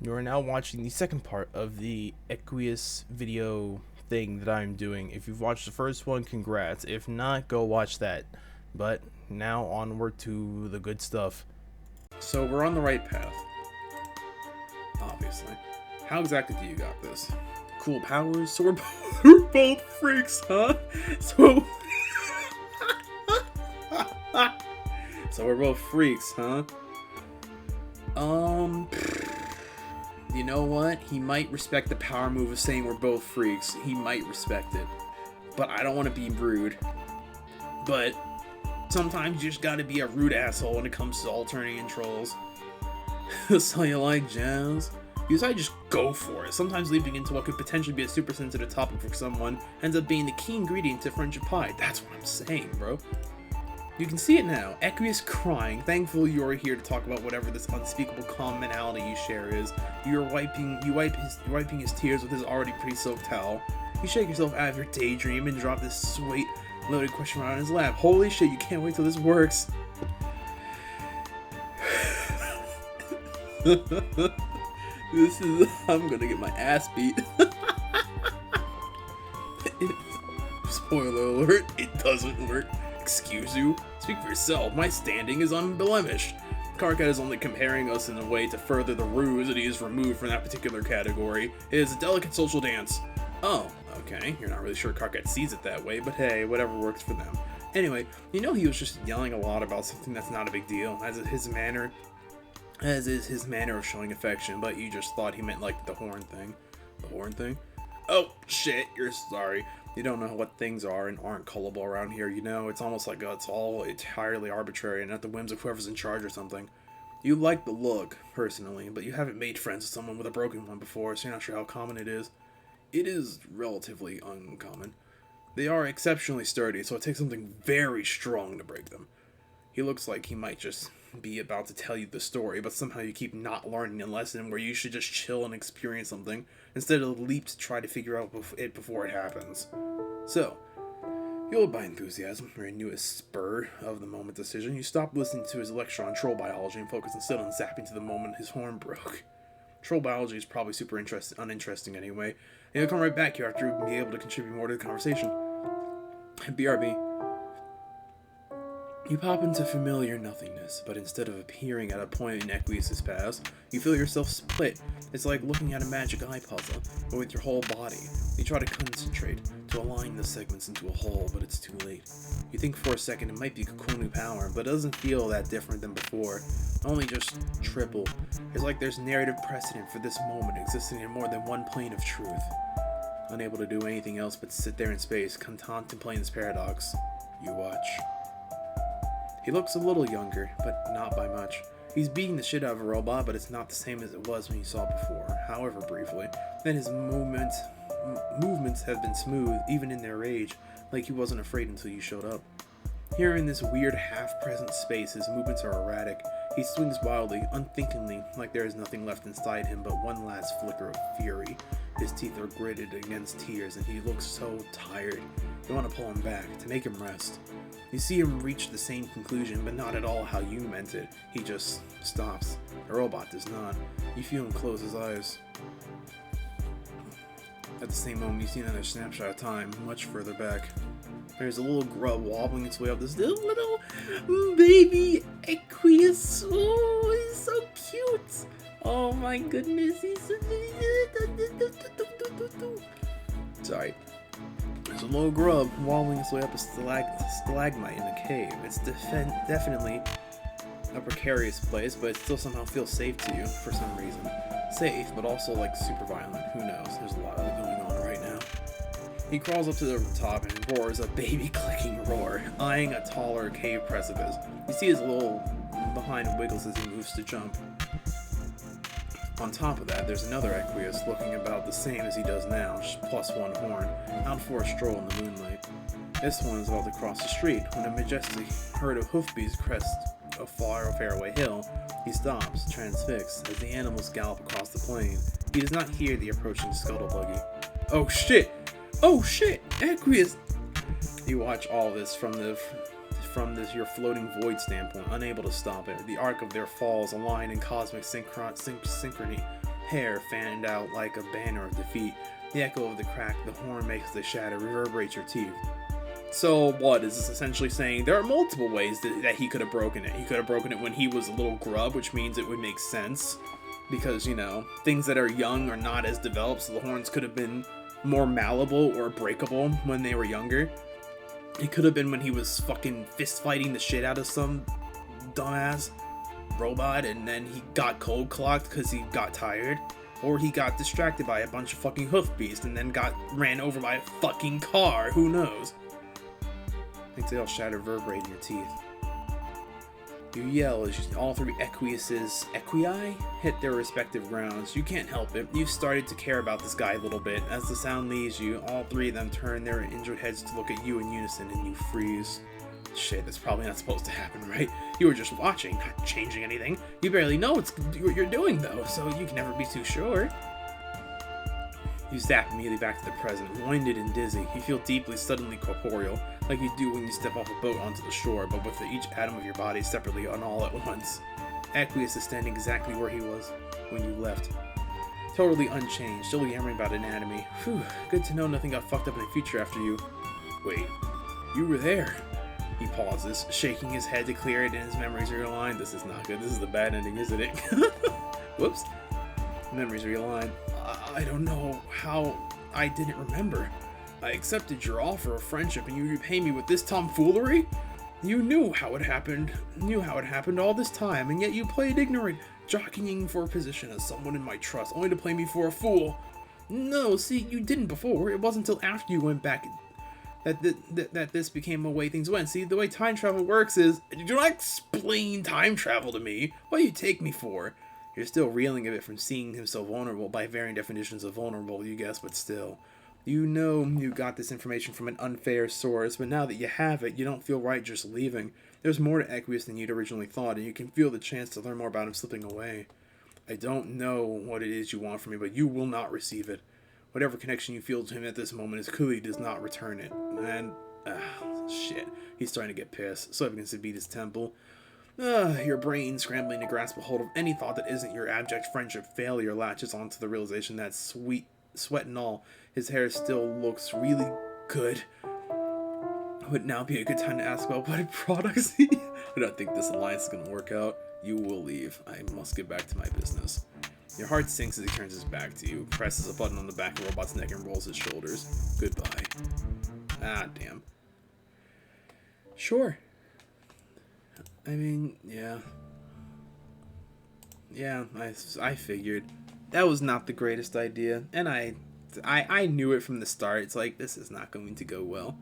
You are now watching the second part of the Equius video thing that I'm doing. If you've watched the first one, congrats. If not, go watch that. But now onward to the good stuff. So we're on the right path, obviously. How exactly do you got this? Cool powers? So we're both freaks, huh? So so we're both freaks, huh? You know what? He might respect the power move of saying we're both freaks. He might respect it. But I don't want to be rude. But sometimes you just gotta be a rude asshole when it comes to alternating trolls. So you like jazz? Because I just go for it. Sometimes leaping into what could potentially be a super sensitive topic for someone ends up being the key ingredient to friendship pie. That's what I'm saying, bro. You can see it now. Equius crying. Thankfully you're here to talk about whatever this unspeakable commonality you share is. You're wiping his tears with his already pretty soaked towel. You shake yourself out of your daydream and drop this sweet loaded question right on his lap. Holy shit, you can't wait till this works. I'm gonna get my ass beat. Spoiler alert, it doesn't work. Excuse you? Speak for yourself, my standing is unblemished. Karkat is only comparing us in a way to further the ruse that he is removed from that particular category. It is a delicate social dance. Oh, okay, you're not really sure Karkat sees it that way, but hey, whatever works for them. Anyway, you know he was just yelling a lot about something that's not a big deal, as is his manner of showing affection, but you just thought he meant like the horn thing. The horn thing? Oh, shit, you're sorry. You don't know what things are and aren't callable around here, you know? It's almost like it's all entirely arbitrary and at the whims of whoever's in charge or something. You like the look, personally, but you haven't made friends with someone with a broken one before, so you're not sure how common it is. It is relatively uncommon. They are exceptionally sturdy, so it takes something very strong to break them. He looks like he might just be about to tell you the story, but somehow you keep not learning a lesson where you should just chill and experience something, instead of leap to try to figure out it before it happens. So, fueled by enthusiasm, or a newest spur of the moment decision, you stop listening to his lecture on troll biology and focus instead on zapping to the moment his horn broke. Troll biology is probably super uninteresting anyway, and he'll come right back here after you'll be able to contribute more to the conversation. BRB. You pop into familiar nothingness, but instead of appearing at a point in Equius' past, you feel yourself split. It's like looking at a magic eye puzzle, but with your whole body. You try to concentrate, to align the segments into a whole, but it's too late. You think for a second it might be a cool new power, but it doesn't feel that different than before. Only just triple. It's like there's narrative precedent for this moment existing in more than one plane of truth. Unable to do anything else but sit there in space, contemplating this paradox, you watch. He looks a little younger, but not by much. He's beating the shit out of a robot, but it's not the same as it was when you saw it before, however briefly. Then his movements have been smooth, even in their rage, like he wasn't afraid until you showed up. Here in this weird half-present space, his movements are erratic. He swings wildly, unthinkingly, like there is nothing left inside him but one last flicker of fury. His teeth are gritted against tears, and he looks so tired. You want to pull him back, to make him rest. You see him reach the same conclusion, but not at all how you meant it. He just stops. The robot does not. You feel him close his eyes. At the same moment, you see another snapshot of time, much further back. There's a little grub wobbling its way up this little baby Equius. Oh, he's so cute. Oh my goodness, he's so... Sorry. There's a little grub wobbling its way up a stalagmite in a cave. It's definitely a precarious place, but it still somehow feels safe to you for some reason. Safe, but also like super violent. Who knows? There's a lot of it going on right now. He crawls up to the top and roars a baby-clicking roar, eyeing a taller cave precipice. You see his little behind wiggles as he moves to jump. On top of that, there's another Equius looking about the same as he does now, just plus one horn, out for a stroll in the moonlight. This one is about to cross the street when a majestic herd of hoofbeats crest a faraway hill. He stops, transfixed, as the animals gallop across the plain. He does not hear the approaching scuttle buggy. Oh shit! Oh shit! Equius! You watch all this from your floating void standpoint, unable to stop it. The arc of their falls align in cosmic synchrony. hair fanned out like a banner of defeat. The echo of the crack the horn makes the shatter reverberates your teeth. So what is this essentially saying? There are multiple ways that he could have broken it. He could have broken it when he was a little grub, which means it would make sense. Because, you know, things that are young are not as developed, so the horns could have been more malleable or breakable when they were younger. It could have been when he was fucking fist fighting the shit out of some dumbass robot and then he got cold clocked because he got tired. Or he got distracted by a bunch of fucking hoof beasts and then got ran over by a fucking car. Who knows? Things they all shatter, reverberate in your teeth. You yell as all three Equii hit their respective grounds. You can't help it. You've started to care about this guy a little bit. As the sound leaves you, all three of them turn their injured heads to look at you in unison and you freeze. Shit, that's probably not supposed to happen, right? You were just watching, not changing anything. You barely know what you're doing, though, so you can never be too sure. You zap immediately back to the present, winded and dizzy. You feel deeply, suddenly corporeal, like you do when you step off a boat onto the shore, but with each atom of your body separately and all at once. Equius is standing exactly where he was when you left. Totally unchanged, still yammering about anatomy. Whew, good to know nothing got fucked up in the future after you. Wait, you were there. He pauses, shaking his head to clear it, and his memories realign. This is not good. This is the bad ending, isn't it? Whoops. Memories realign. I don't know how I didn't remember. I accepted your offer of friendship, and you repay me with this tomfoolery? You knew how it happened all this time, and yet you played ignorant, jockeying for a position as someone in my trust, only to play me for a fool. No, see, you didn't before. It wasn't until after you went back that this became the way things went. See, the way time travel works is, do not explain time travel to me. What do you take me for? You're still reeling a bit from seeing him so vulnerable, by varying definitions of vulnerable, you guess, but still. You know you got this information from an unfair source, but now that you have it, you don't feel right just leaving. There's more to Equius than you'd originally thought, and you can feel the chance to learn more about him slipping away. I don't know what it is you want from me, but you will not receive it. Whatever connection you feel to him at this moment is clearly does not return it. And, shit. He's starting to get pissed. So begins to beat his temple. Your brain, scrambling to grasp a hold of any thought that isn't your abject friendship failure, latches onto the realization that sweat and all, his hair still looks really good. Would now be a good time to ask about what products I don't think this alliance is going to work out. You will leave. I must get back to my business. Your heart sinks as he turns his back to you, presses a button on the back of the robot's neck and rolls his shoulders. Goodbye. Ah, damn. Sure. I mean, yeah. Yeah, I figured. That was not the greatest idea, and I knew it from the start. It's like, this is not going to go well.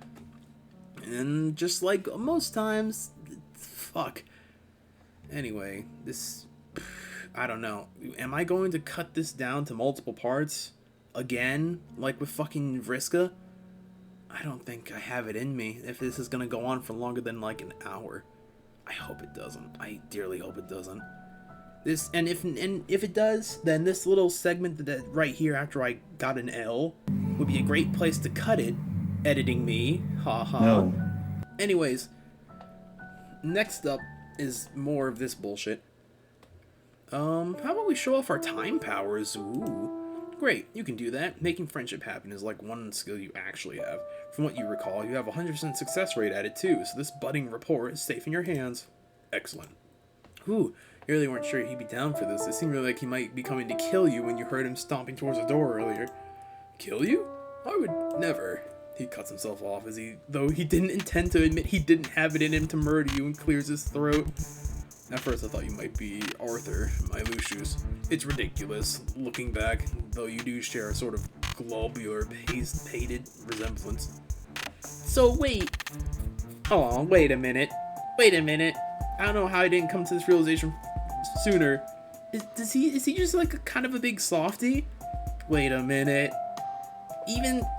And just like most times, fuck. Anyway, this... I don't know. Am I going to cut this down to multiple parts? Again? Like with fucking Vriska? I don't think I have it in me if this is going to go on for longer than like an hour. I hope it doesn't. I dearly hope it doesn't. And if it does, then this little segment that right here after I got an L would be a great place to cut it. Editing me. Haha. No. Anyways, next up is more of this bullshit. How about we show off our time powers? Ooh. Great, you can do that. Making friendship happen is like one skill you actually have. From what you recall, you have a 100% success rate at it too, so this budding rapport is safe in your hands. Excellent. Ooh, you really weren't sure he'd be down for this. It seemed really like he might be coming to kill you when you heard him stomping towards the door earlier. Kill you? I would never. He cuts himself off though he didn't intend to admit he didn't have it in him to murder you, and clears his throat. At first I thought you might be Arthur, my Lucius. It's ridiculous, looking back, though you do share a sort of globular, painted resemblance. So wait. Oh, wait a minute. I don't know how I didn't come to this realization sooner. Is he just like a kind of a big softie? Wait a minute.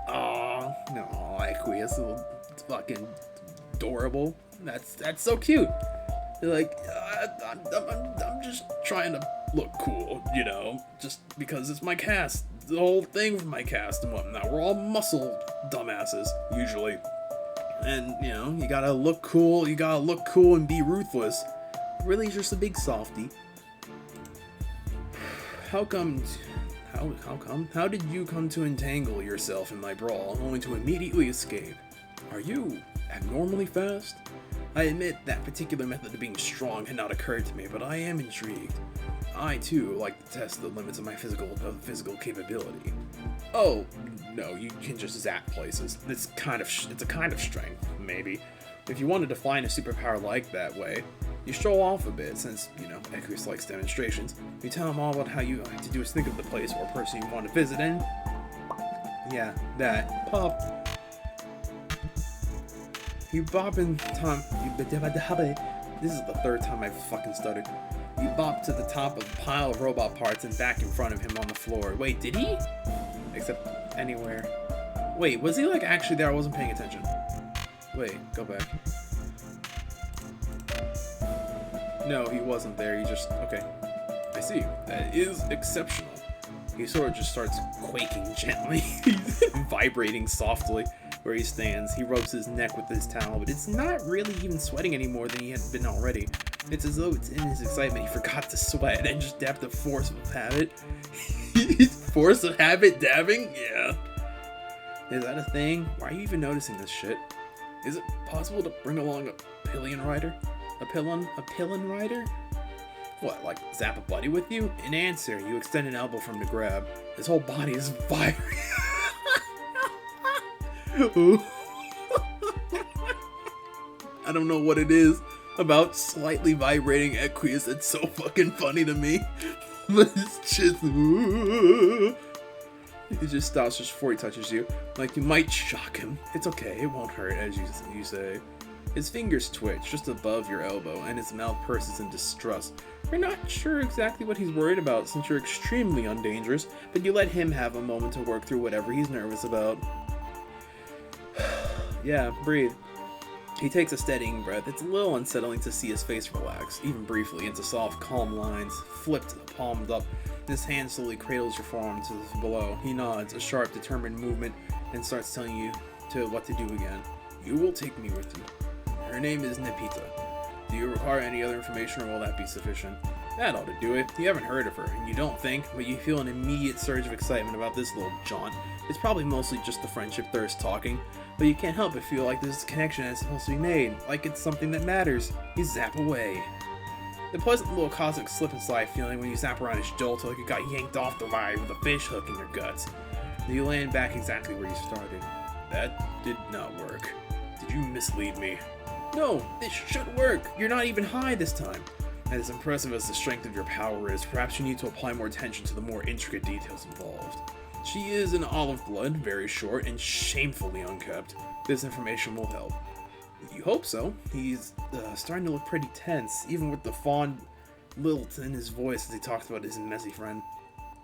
Oh, no, Equius, it's fucking adorable. That's so cute. Like, I'm just trying to look cool, you know, just because it's my cast, the whole thing with my cast and whatnot. We're all muscle dumbasses, usually. And, you know, you gotta look cool and be ruthless. Really, just a big softie. How come How come? How did you come to entangle yourself in my brawl, only to immediately escape? Are you abnormally fast? I admit that particular method of being strong had not occurred to me, but I am intrigued. I too like to test the limits of my physical capability. Oh no, you can just zap places. It's a kind of strength, maybe. If you want to define a superpower like that way, you stroll off a bit, since, you know, Equius likes demonstrations. You tell him all about how you like to do is think of the place or person you want to visit and... yeah, that. Pop. You bop in time... This is the third time I've fucking stuttered. You bop to the top of a pile of robot parts and back in front of him on the floor. Wait, did he? Except anywhere. Wait, was he like actually there? I wasn't paying attention. Wait, go back. No, he wasn't there. He just... okay. I see. That is exceptional. He sort of just starts quaking gently, vibrating softly where he stands. He rubs his neck with his towel, but it's not really even sweating any more than he had been already. It's as though it's in his excitement he forgot to sweat and just dabbed the force of habit. Force of habit dabbing? Yeah. Is that a thing? Why are you even noticing this shit? Is it possible to bring along a pillion rider? A pillion rider? What, like zap a buddy with you? In answer, you extend an elbow from the grab. His whole body is vibrating. I don't know what it is about slightly vibrating Equius that's so fucking funny to me. But it's just... He just stops just before he touches you. Like you might shock him. It's okay, it won't hurt, as you say. His fingers twitch just above your elbow, and his mouth purses in distrust. You're not sure exactly what he's worried about, since you're extremely undangerous, but you let him have a moment to work through whatever he's nervous about. Yeah, breathe. He takes a steadying breath. It's a little unsettling to see his face relax, even briefly, into soft, calm lines, flipped, palmed up. His hand slowly cradles your forearm to below. He nods, a sharp, determined movement, and starts telling you what to do again. You will take me with you. Her name is Nepeta. Do you require any other information, or will that be sufficient? That ought to do it. You haven't heard of her, and you don't think, but you feel an immediate surge of excitement about this little jaunt. It's probably mostly just the friendship thirst talking, but you can't help but feel like there's a connection that's supposed to be made, like it's something that matters. You zap away. The pleasant little cosmic slip and slide feeling when you zap around his jolt like you got yanked off the ride with a fish hook in your guts. Then you land back exactly where you started. That did not work. Did you mislead me? No, this should work. You're not even high this time. And as impressive as the strength of your power is, perhaps you need to apply more attention to the more intricate details involved. She is an olive blood, very short, and shamefully unkept. This information will help. You hope so. He's starting to look pretty tense, even with the fond lilt in his voice as he talks about his messy friend.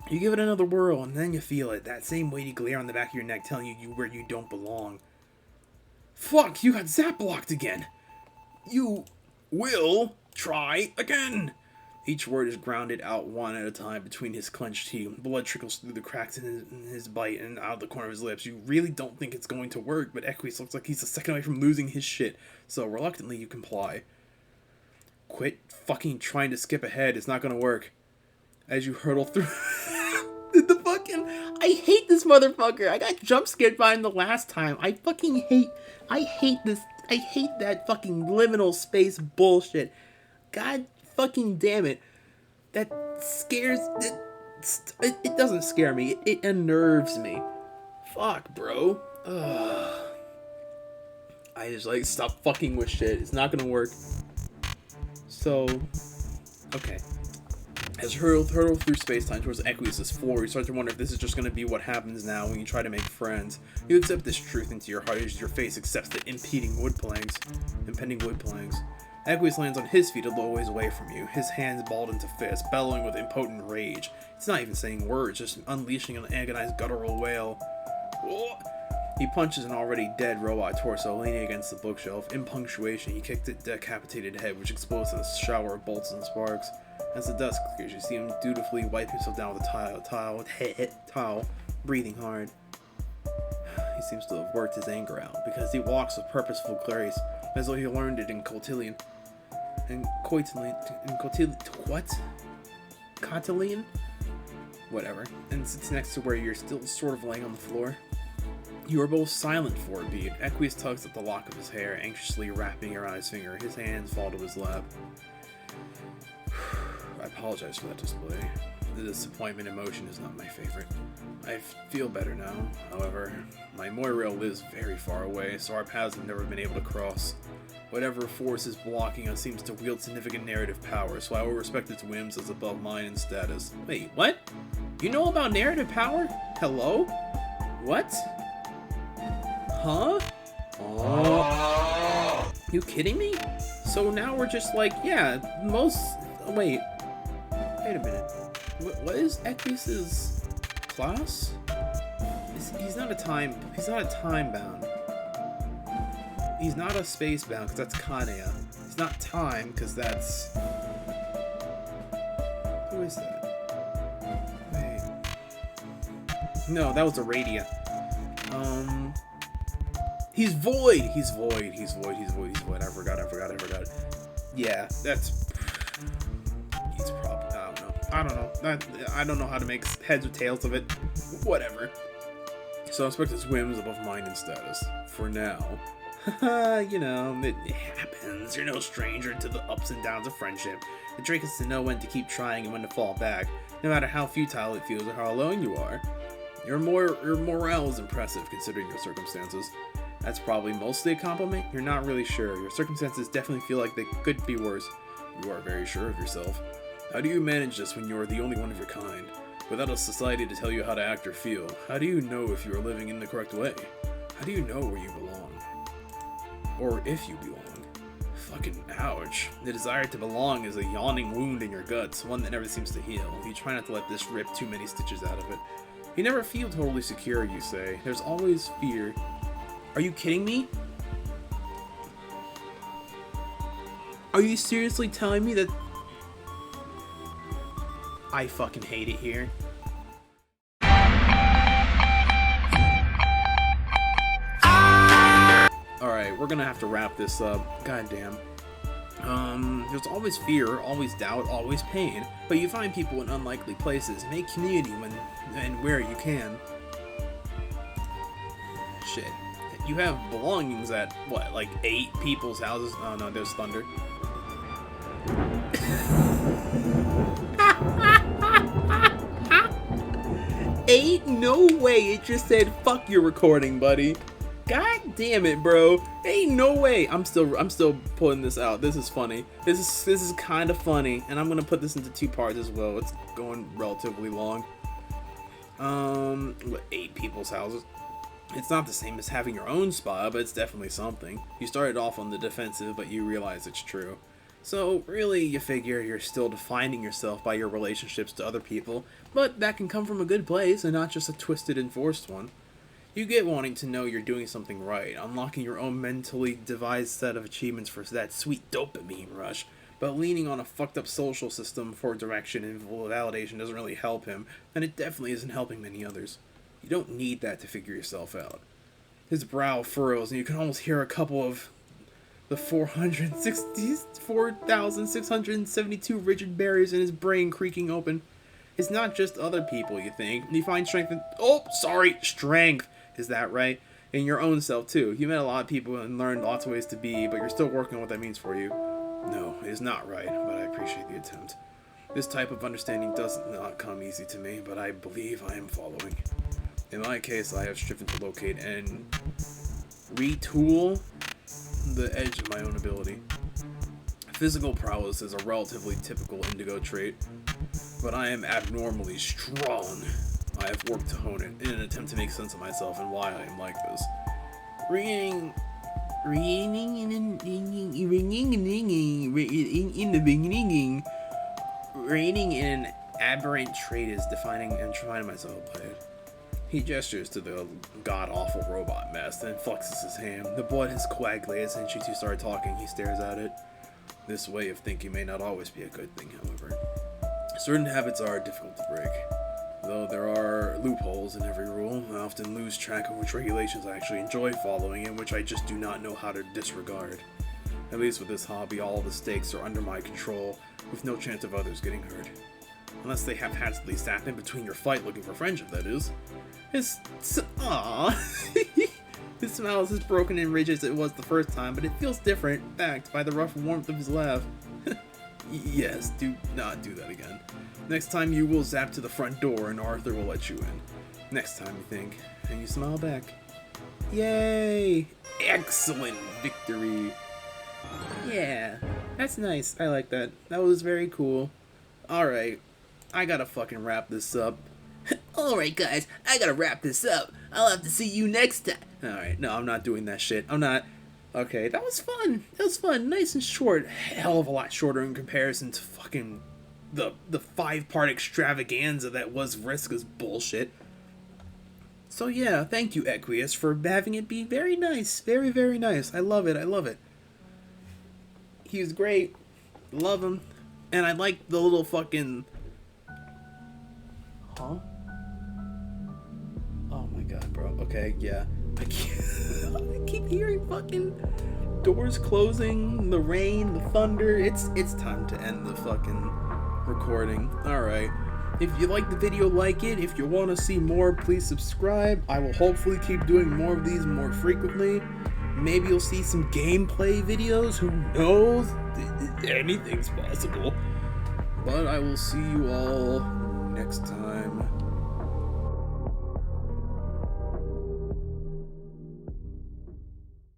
You give it another whirl, and then you feel it, that same weighty glare on the back of your neck telling you where you don't belong. Fuck, you got zap blocked again! You will try again! Each word is grounded out one at a time between his clenched teeth. Blood trickles through the cracks in his bite and out the corner of his lips. You really don't think it's going to work, but Equius looks like he's a second away from losing his shit. So reluctantly you comply. Quit fucking trying to skip ahead. It's not going to work. As you hurtle through... I hate this motherfucker. I got jump scared by him the last time. I hate this. I hate that fucking liminal space bullshit. God fucking damn it. That scares... It doesn't scare me. It unnerves me. Fuck, bro. Ugh. I just, like, stop fucking with shit. It's not gonna work. So... okay. As you hurtle through space-time towards Equius' floor, you start to wonder if this is just going to be what happens now when you try to make friends. You accept this truth into your heart as your face accepts the impending wood planks. Equius lands on his feet a little ways away from you, his hands balled into fists, bellowing with impotent rage. He's not even saying words, just unleashing an agonized guttural wail. Whoa. He punches an already dead robot torso leaning against the bookshelf. In punctuation, he kicked its decapitated head, which explodes in a shower of bolts and sparks. As the dust clears, you see him dutifully wipe himself down with a towel, breathing hard. He seems to have worked his anger out, because he walks with purposeful grace, as though he learned it in Cotillion. What? Cotillion? Whatever, and sits next to where you're still sort of laying on the floor. You are both silent for a beat. Equius tugs at the lock of his hair, anxiously wrapping your eyes finger. His hands fall to his lap. I apologize for that display. The disappointment emotion is not my favorite. I feel better now. However, my Moirail lives very far away, so our paths have never been able to cross. Whatever force is blocking us seems to wield significant narrative power, so I will respect its whims as above mine in status. Wait, what? You know about narrative power? Hello? What? Huh? Oh. You kidding me? So now we're just like, yeah, wait a minute. What is Equius's class? He's not a time bound. He's not a space bound, because that's Kanea. He's not time, because that's... Who is that? Wait. No, that was Aradia. He's void! He's void. I forgot. Yeah, that's... He's probably... I don't know. I don't know how to make heads or tails of it. Whatever. So I respect his whims above mine in status. For now. You know, it happens. You're no stranger to the ups and downs of friendship. The trick is to know when to keep trying and when to fall back, no matter how futile it feels or how alone you are. Your morale is impressive considering your circumstances. That's probably mostly a compliment. You're not really sure. Your circumstances definitely feel like they could be worse. You are very sure of yourself. How do you manage this when you are the only one of your kind? Without a society to tell you how to act or feel, how do you know if you are living in the correct way? How do you know where you belong? Or if you belong? Fucking ouch. The desire to belong is a yawning wound in your guts, one that never seems to heal. You try not to let this rip too many stitches out of it. You never feel totally secure, you say. There's always fear. Are you kidding me? Are you seriously telling me that... I fucking hate it here. Alright, we're gonna have to wrap this up. Goddamn. There's always fear, always doubt, always pain, but you find people in unlikely places. Make community when and where you can. Shit. You have belongings at, what, like 8 people's houses? Oh no, there's thunder. Ain't no way it just said fuck your recording, buddy. God damn it, bro. Ain't no way. I'm still pulling this out. This is funny. This is kind of funny, and I'm gonna put this into 2 parts as well. It's going relatively long. 8 people's houses. It's not the same as having your own spa, but it's definitely something. You started off on the defensive, but you realize it's true. So, really, you figure you're still defining yourself by your relationships to other people, but that can come from a good place and not just a twisted and forced one. You get wanting to know you're doing something right, unlocking your own mentally devised set of achievements for that sweet dopamine rush, but leaning on a fucked up social system for direction and validation doesn't really help him, and it definitely isn't helping many others. You don't need that to figure yourself out. His brow furrows, and you can almost hear a couple of the 4,672 rigid barriers in his brain creaking open. It's not just other people, you think. You find strength in... strength! Is that right? In your own self, too. You met a lot of people and learned lots of ways to be, but you're still working on what that means for you. No, it is not right, but I appreciate the attempt. This type of understanding does not come easy to me, but I believe I am following. In my case, I have striven to locate and retool the edge of my own ability. Physical prowess is a relatively typical indigo trait, but I am abnormally strong. I have worked to hone it in an attempt to make sense of myself and why I am like this. Reigning in an aberrant trait is defining and trying myself by it. He gestures to the god-awful robot mess, then flexes his hand. The blood has coagulated since you two started talking. He stares at it. This way of thinking may not always be a good thing, however. Certain habits are difficult to break. Though there are loopholes in every rule, I often lose track of which regulations I actually enjoy following and which I just do not know how to disregard. At least with this hobby, all the stakes are under my control, with no chance of others getting hurt. Unless they haphazardly sat in between your fight looking for friendship, that is. Aww. His smile is as broken and rigid as it was the first time, but it feels different, backed by the rough warmth of his laugh. Yes, do not do that again. Next time you will zap to the front door and Arthur will let you in. Next time you think, and you smile back. Yay! Excellent victory! Yeah, that's nice. I like that. That was very cool. Alright, I gotta fucking wrap this up. Alright guys, I gotta wrap this up. I'll have to see you next time. Alright, no, I'm not doing that shit. I'm not. Okay, that was fun. That was fun. Nice and short. Hell of a lot shorter in comparison to fucking the 5-part extravaganza that was Vriska's bullshit. So yeah, thank you Equius for having it be very nice. Very, very nice. I love it. I love it. He was great. Love him. And I like the little fucking... Huh? Oh my god, bro. Okay, yeah. I keep hearing fucking doors closing, the rain, the thunder. It's time to end the fucking recording. Alright. If you like the video, like it. If you want to see more, please subscribe. I will hopefully keep doing more of these more frequently. Maybe you'll see some gameplay videos. Who knows? Anything's possible. But I will see you all next time.